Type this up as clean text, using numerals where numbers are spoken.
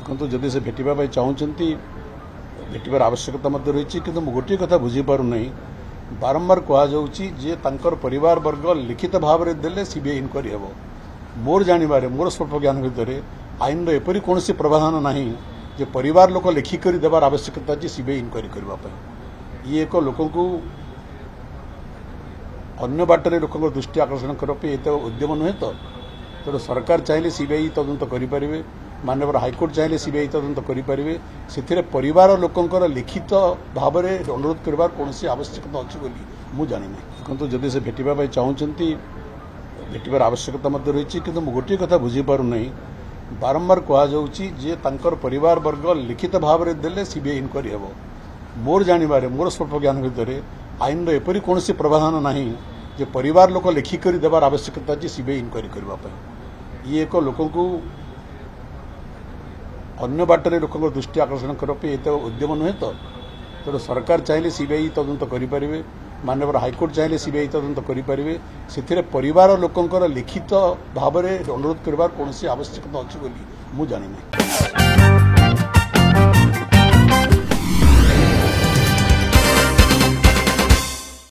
देखो जदि से भेटा चाहूँगी भेटार आवश्यकता रही कि गोटे कथा बुझीपार नहीं बारंबार कहुच्ची परिवार वर्ग लिखित भाव में देले सीबीआई इनक्वारी हे मोर जानवर मोर स्वल्प ज्ञान भितर आईन एपरी कौन प्रावधान ना जे परिवार लोक लिखिक देवार आवश्यकता अच्छी सीबीआई इनक्वारी करने ये एक लोक अन्य बाटर लोक दृष्टि आकर्षण करने ये तो उद्यम नुहे तो तेणु सरकार चाहिए सीबीआई तदंत करें माननीय हाईकोर्ट चाहिए सीबीआई तदंत करें से परिवार लोकंर लिखित भाव में अनुरोध करने कौन आवश्यकता अच्छी बोली मुझे जानी देखो जदि से भेटा चाहूँगी भेटार आवश्यकता रही कि गोटे कथा बुझीपार नहीं बारंबार कहुच्ची परिवार वर्ग लिखित भाव में देले सीबीआई इनक्वारी हे मोर जानवर मोर स्वल्प ज्ञान भितर आईन एपरी कौन प्रावधान ना जे परिवार लोक लिखिक देवार आवश्यकता अच्छी सीबीआई इनक्वारी करने ये एक लोक अन्य बाटर लोक दृष्टि आकर्षण करने ये तो उद्यम नुहे तो तेणु सरकार चाहिए सीबीआई तदंत करें माननीय हाईकोर्ट चाहिए सीबीआई तदंत करें से परिवार लोकंर लिखित भाव में अनुरोध करने कौन आवश्यकता अच्छी बोली मुझे जानी।